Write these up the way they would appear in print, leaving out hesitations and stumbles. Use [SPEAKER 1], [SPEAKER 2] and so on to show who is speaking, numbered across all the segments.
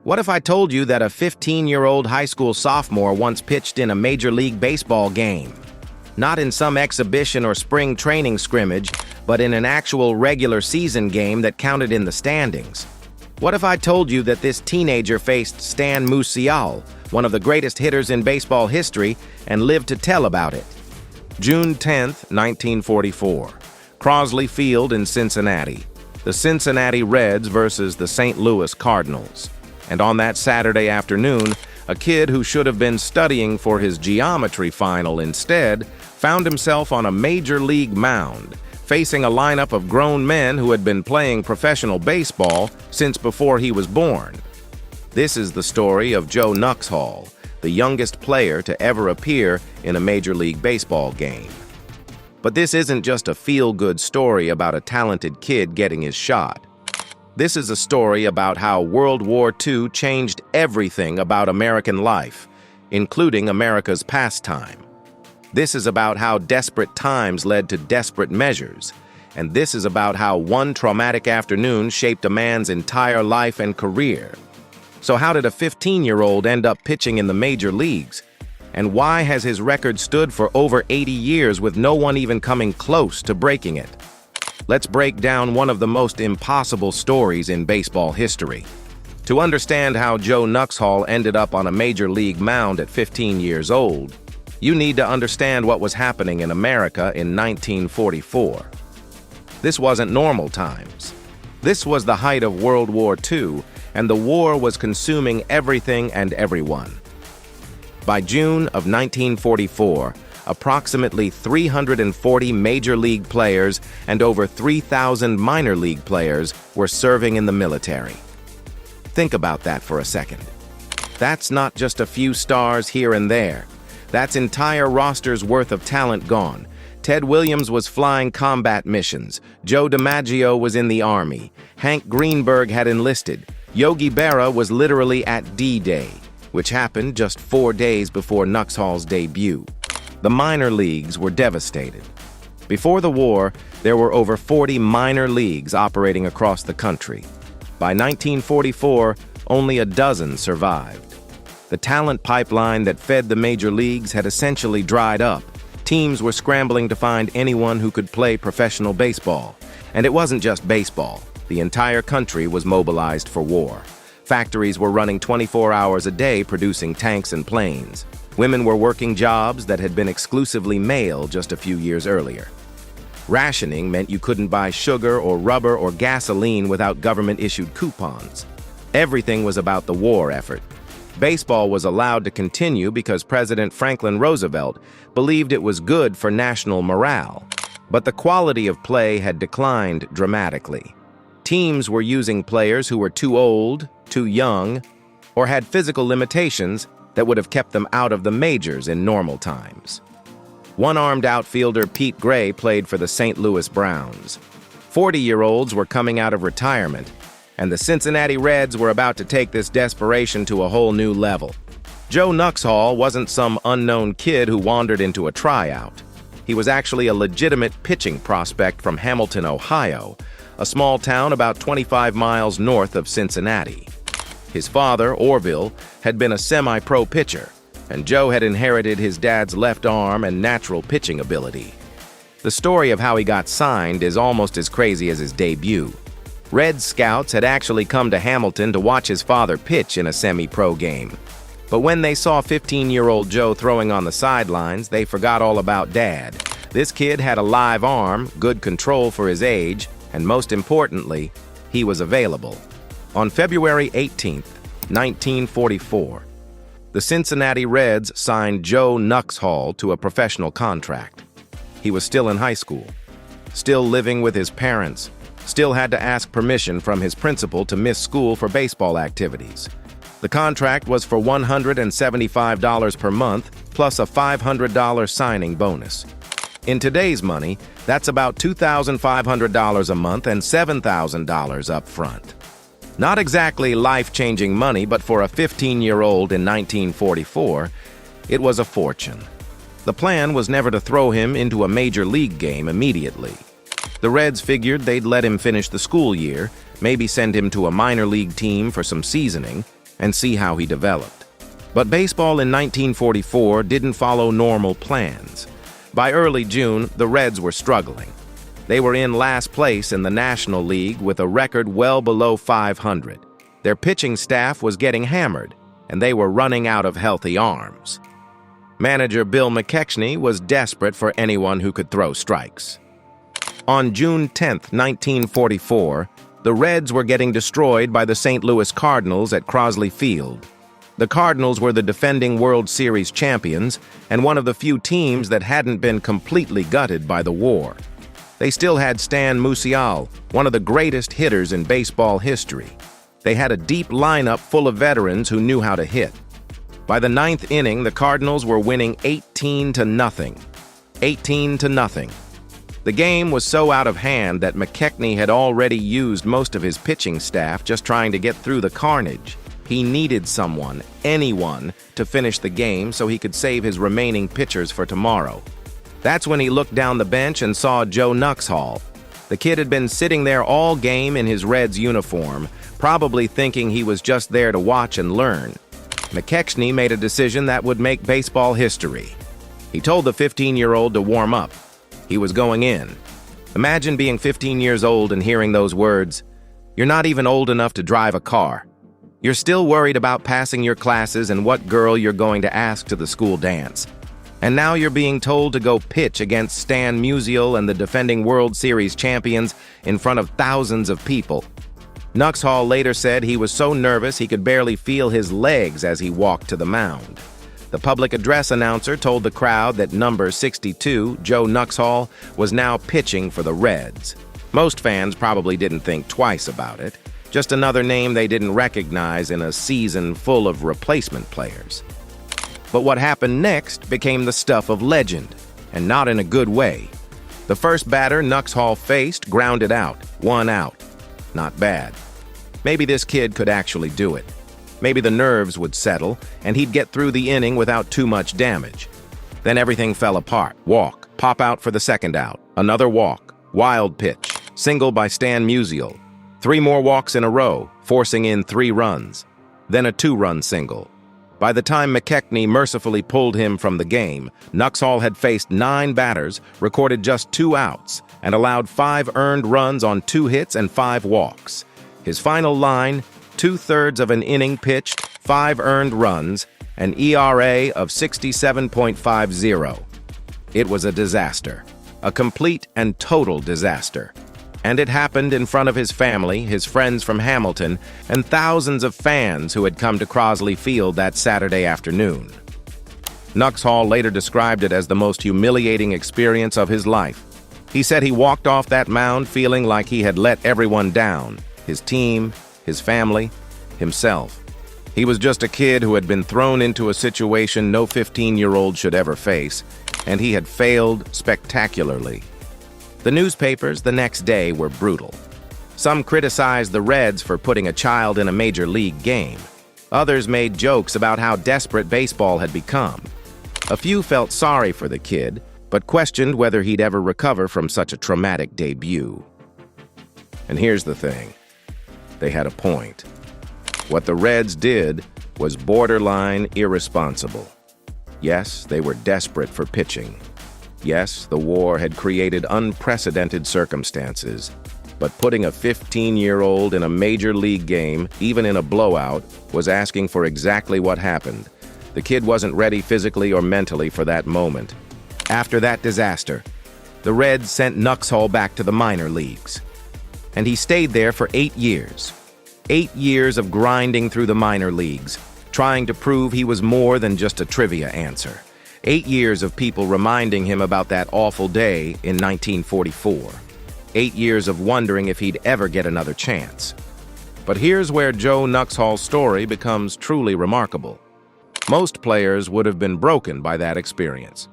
[SPEAKER 1] What if I told you that a 15-year-old high school sophomore once pitched in a Major League Baseball game? Not in some exhibition or spring training scrimmage, but in an actual regular season game that counted in the standings. What if I told you that this teenager faced Stan Musial, one of the greatest hitters in baseball history, and lived to tell about it? June 10, 1944. Crosley Field in Cincinnati. The Cincinnati Reds versus the St. Louis Cardinals. And on that Saturday afternoon, a kid who should have been studying for his geometry final instead found himself on a major league mound, facing a lineup of grown men who had been playing professional baseball since before he was born. This is the story of Joe Nuxhall, the youngest player to ever appear in a Major League Baseball game. But this isn't just a feel-good story about a talented kid getting his shot. This is a story about how World War II changed everything about American life, including America's pastime. This is about how desperate times led to desperate measures, and this is about how one traumatic afternoon shaped a man's entire life and career. So how did a 15-year-old end up pitching in the major leagues? And why has his record stood for over 80 years with no one even coming close to breaking it? Let's break down one of the most impossible stories in baseball history. To understand how Joe Nuxhall ended up on a major league mound at 15 years old, you need to understand what was happening in America in 1944. This wasn't normal times. This was the height of World War II, and the war was consuming everything and everyone. By June of 1944, approximately 340 major league players and over 3,000 minor league players were serving in the military. Think about that for a second. That's not just a few stars here and there. That's entire rosters worth of talent gone. Ted Williams was flying combat missions. Joe DiMaggio was in the Army. Hank Greenberg had enlisted. Yogi Berra was literally at D-Day, which happened just 4 days before Nuxhall's debut. The minor leagues were devastated. Before the war, there were over 40 minor leagues operating across the country. By 1944, only a dozen survived. The talent pipeline that fed the major leagues had essentially dried up. Teams were scrambling to find anyone who could play professional baseball. And it wasn't just baseball. The entire country was mobilized for war. Factories were running 24 hours a day producing tanks and planes. Women were working jobs that had been exclusively male just a few years earlier. Rationing meant you couldn't buy sugar or rubber or gasoline without government-issued coupons. Everything was about the war effort. Baseball was allowed to continue because President Franklin Roosevelt believed it was good for national morale. But the quality of play had declined dramatically. Teams were using players who were too old, too young, or had physical limitations that would have kept them out of the majors in normal times. One-armed outfielder Pete Gray played for the St. Louis Browns. 40-year-olds were coming out of retirement, and the Cincinnati Reds were about to take this desperation to a whole new level. Joe Nuxhall wasn't some unknown kid who wandered into a tryout. He was actually a legitimate pitching prospect from Hamilton, Ohio, a small town about 25 miles north of Cincinnati. His father, Orville, had been a semi-pro pitcher, and Joe had inherited his dad's left arm and natural pitching ability. The story of how he got signed is almost as crazy as his debut. Red scouts had actually come to Hamilton to watch his father pitch in a semi-pro game. But when they saw 15-year-old Joe throwing on the sidelines, they forgot all about Dad. This kid had a live arm, good control for his age, and most importantly, he was available. On February 18, 1944, the Cincinnati Reds signed Joe Nuxhall to a professional contract. He was still in high school, still living with his parents, still had to ask permission from his principal to miss school for baseball activities. The contract was for $175 per month, plus a $500 signing bonus. In today's money, that's about $2,500 a month and $7,000 up front. Not exactly life-changing money, but for a 15-year-old in 1944, it was a fortune. The plan was never to throw him into a major league game immediately. The Reds figured they'd let him finish the school year, maybe send him to a minor league team for some seasoning, and see how he developed. But baseball in 1944 didn't follow normal plans. By early June, the Reds were struggling. They were in last place in the National League with a record well below 500. Their pitching staff was getting hammered, and they were running out of healthy arms. Manager Bill McKechnie was desperate for anyone who could throw strikes. On June 10, 1944, the Reds were getting destroyed by the St. Louis Cardinals at Crosley Field. The Cardinals were the defending World Series champions and one of the few teams that hadn't been completely gutted by the war. They still had Stan Musial, one of the greatest hitters in baseball history. They had a deep lineup full of veterans who knew how to hit. By the ninth inning, the Cardinals were winning 18-0. 18-0. The game was so out of hand that McKechnie had already used most of his pitching staff just trying to get through the carnage. He needed someone, anyone, to finish the game so he could save his remaining pitchers for tomorrow. That's when he looked down the bench and saw Joe Nuxhall. The kid had been sitting there all game in his Reds uniform, probably thinking he was just there to watch and learn. McKechnie made a decision that would make baseball history. He told the 15-year-old to warm up. He was going in. Imagine being 15 years old and hearing those words. You're not even old enough to drive a car. You're still worried about passing your classes and what girl you're going to ask to the school dance. And now you're being told to go pitch against Stan Musial and the defending World Series champions in front of thousands of people. Nuxhall later said he was so nervous he could barely feel his legs as he walked to the mound. The public address announcer told the crowd that number 62, Joe Nuxhall, was now pitching for the Reds. Most fans probably didn't think twice about it. Just another name they didn't recognize in a season full of replacement players. But what happened next became the stuff of legend, and not in a good way. The first batter Nuxhall faced grounded out, 1 out. Not bad. Maybe this kid could actually do it. Maybe the nerves would settle, and he'd get through the inning without too much damage. Then everything fell apart. Walk, pop out for the second out. Another walk, wild pitch, single by Stan Musial. 3 more walks in a row, forcing in 3 runs. Then a 2-run single. By the time McKechnie mercifully pulled him from the game, Nuxhall had faced 9 batters, recorded just 2 outs, and allowed 5 earned runs on 2 hits and 5 walks. His final line, 2/3 of an inning pitched, 5 earned runs, an ERA of 67.50. It was a disaster, a complete and total disaster. And it happened in front of his family, his friends from Hamilton, and thousands of fans who had come to Crosley Field that Saturday afternoon. Nuxhall later described it as the most humiliating experience of his life. He said he walked off that mound feeling like he had let everyone down, his team, his family, himself. He was just a kid who had been thrown into a situation no 15-year-old should ever face, and he had failed spectacularly. The newspapers the next day were brutal. Some criticized the Reds for putting a child in a major league game. Others made jokes about how desperate baseball had become. A few felt sorry for the kid, but questioned whether he'd ever recover from such a traumatic debut. And here's the thing. They had a point. What the Reds did was borderline irresponsible. Yes, they were desperate for pitching. Yes, the war had created unprecedented circumstances, but putting a 15-year-old in a major league game, even in a blowout, was asking for exactly what happened. The kid wasn't ready physically or mentally for that moment. After that disaster, the Reds sent Nuxhall back to the minor leagues. And he stayed there for 8 years. 8 years of grinding through the minor leagues, trying to prove he was more than just a trivia answer. 8 years of people reminding him about that awful day in 1944. 8 years of wondering if he'd ever get another chance. But here's where Joe Nuxhall's story becomes truly remarkable. Most players would have been broken by that experience.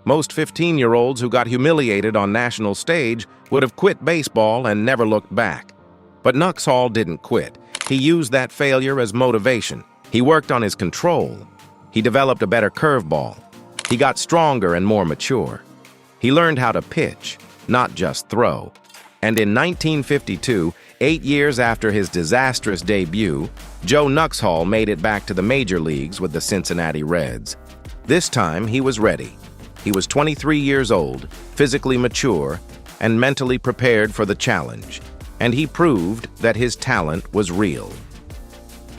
[SPEAKER 1] Most 15-year-olds who got humiliated on national stage would have quit baseball and never looked back. But Nuxhall didn't quit. He used that failure as motivation. He worked on his control. He developed a better curveball. He got stronger and more mature. He learned how to pitch, not just throw. And in 1952, 8 years after his disastrous debut, Joe Nuxhall made it back to the major leagues with the Cincinnati Reds. This time, he was ready. He was 23 years old, physically mature, and mentally prepared for the challenge, and he proved that his talent was real.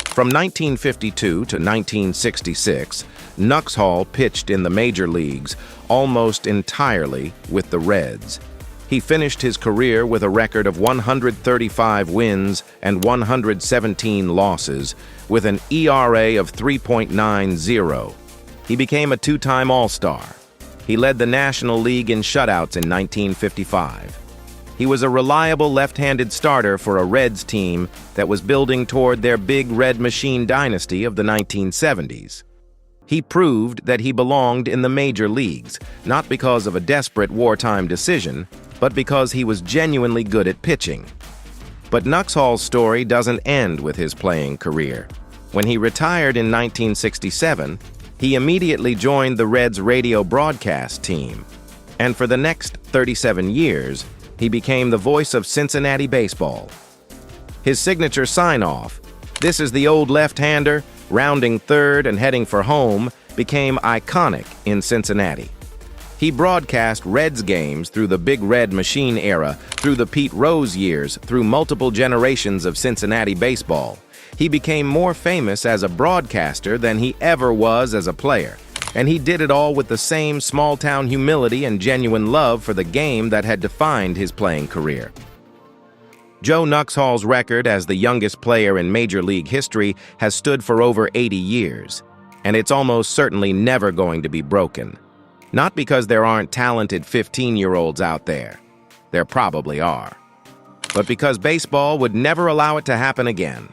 [SPEAKER 1] From 1952 to 1966, Nuxhall pitched in the major leagues almost entirely with the Reds. He finished his career with a record of 135 wins and 117 losses, with an ERA of 3.90. He became a two-time All-Star. He led the National League in shutouts in 1955. He was a reliable left-handed starter for a Reds team that was building toward their big red machine dynasty of the 1970s. He proved that he belonged in the major leagues, not because of a desperate wartime decision, but because he was genuinely good at pitching. But Nuxhall's story doesn't end with his playing career. When he retired in 1967, he immediately joined the Reds radio broadcast team, and for the next 37 years, he became the voice of Cincinnati baseball. His signature sign-off, "This is the old left-hander, rounding third and heading for home," became iconic in Cincinnati. He broadcast Reds games through the Big Red Machine era, through the Pete Rose years, through multiple generations of Cincinnati baseball. He became more famous as a broadcaster than he ever was as a player, and he did it all with the same small-town humility and genuine love for the game that had defined his playing career. Joe Nuxhall's record as the youngest player in Major League history has stood for over 80 years, and it's almost certainly never going to be broken. Not because there aren't talented 15-year-olds out there. There probably are. But because baseball would never allow it to happen again.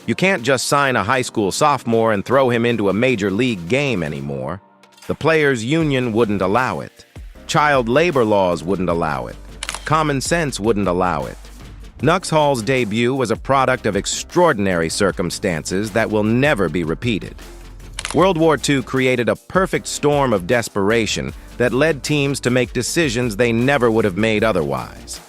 [SPEAKER 1] You can't just sign a high school sophomore and throw him into a major league game anymore. The players' union wouldn't allow it. Child labor laws wouldn't allow it. Common sense wouldn't allow it. Nuxhall's debut was a product of extraordinary circumstances that will never be repeated. World War II created a perfect storm of desperation that led teams to make decisions they never would have made otherwise.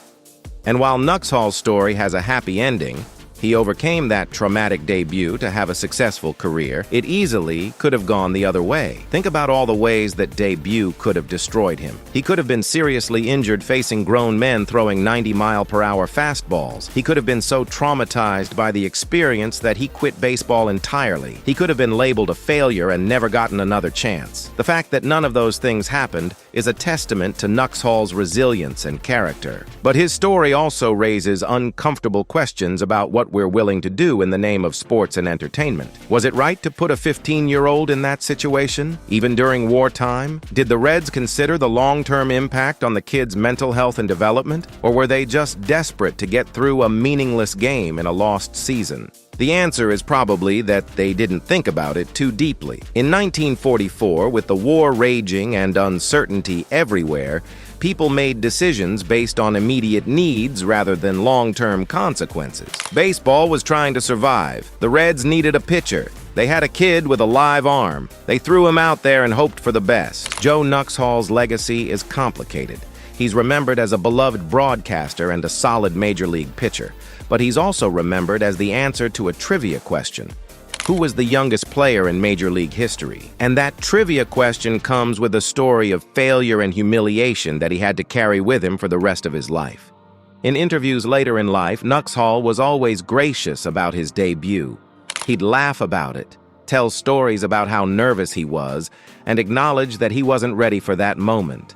[SPEAKER 1] And while Nuxhall's story has a happy ending, he overcame that traumatic debut to have a successful career, it easily could have gone the other way. Think about all the ways that debut could have destroyed him. He could have been seriously injured facing grown men throwing 90-mile-per-hour fastballs. He could have been so traumatized by the experience that he quit baseball entirely. He could have been labeled a failure and never gotten another chance. The fact that none of those things happened is a testament to Nuxhall's resilience and character. But his story also raises uncomfortable questions about what we're willing to do in the name of sports and entertainment. Was it right to put a 15-year-old in that situation, even during wartime? Did the Reds consider the long-term impact on the kid's mental health and development? Or were they just desperate to get through a meaningless game in a lost season? The answer is probably that they didn't think about it too deeply. In 1944, with the war raging and uncertainty everywhere, people made decisions based on immediate needs rather than long-term consequences. Baseball was trying to survive. The Reds needed a pitcher. They had a kid with a live arm. They threw him out there and hoped for the best. Joe Nuxhall's legacy is complicated. He's remembered as a beloved broadcaster and a solid major league pitcher, but he's also remembered as the answer to a trivia question. Who was the youngest player in Major League history? And that trivia question comes with a story of failure and humiliation that he had to carry with him for the rest of his life. In interviews later in life, Nuxhall was always gracious about his debut. He'd laugh about it, tell stories about how nervous he was, and acknowledge that he wasn't ready for that moment.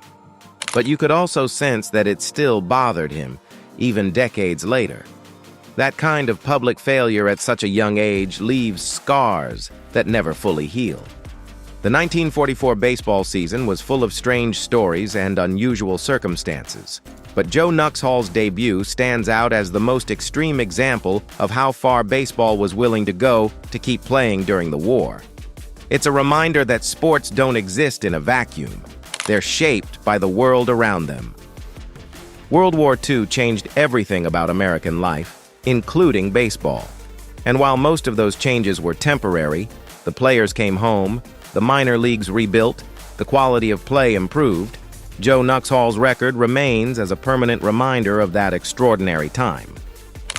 [SPEAKER 1] But you could also sense that it still bothered him, even decades later. That kind of public failure at such a young age leaves scars that never fully heal. The 1944 baseball season was full of strange stories and unusual circumstances, but Joe Nuxhall's debut stands out as the most extreme example of how far baseball was willing to go to keep playing during the war. It's a reminder that sports don't exist in a vacuum. They're shaped by the world around them. World War II changed everything about American life, including baseball. And while most of those changes were temporary, the players came home, the minor leagues rebuilt, the quality of play improved, Joe Nuxhall's record remains as a permanent reminder of that extraordinary time.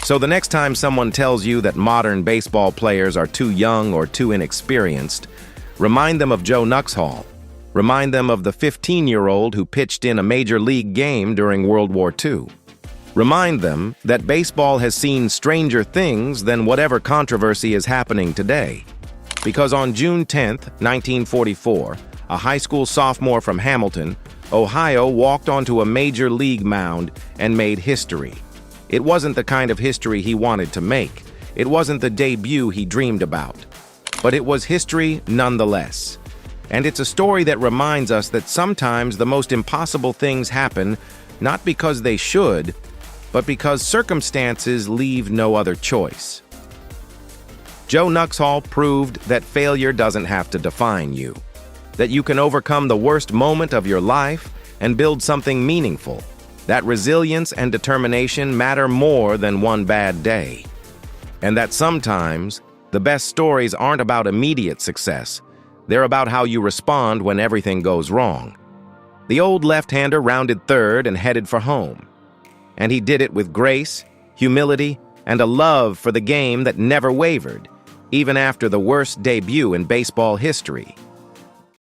[SPEAKER 1] So the next time someone tells you that modern baseball players are too young or too inexperienced, remind them of Joe Nuxhall. Remind them of the 15-year-old who pitched in a major league game during World War II. Remind them that baseball has seen stranger things than whatever controversy is happening today. Because on June 10, 1944, a high school sophomore from Hamilton, Ohio, walked onto a major league mound and made history. It wasn't the kind of history he wanted to make. It wasn't the debut he dreamed about. But it was history nonetheless. And it's a story that reminds us that sometimes the most impossible things happen not because they should, but because circumstances leave no other choice. Joe Nuxhall proved that failure doesn't have to define you, that you can overcome the worst moment of your life and build something meaningful, that resilience and determination matter more than one bad day, and that sometimes the best stories aren't about immediate success. They're about how you respond when everything goes wrong. The old left-hander rounded third and headed for home. And he did it with grace, humility, and a love for the game that never wavered, even after the worst debut in baseball history.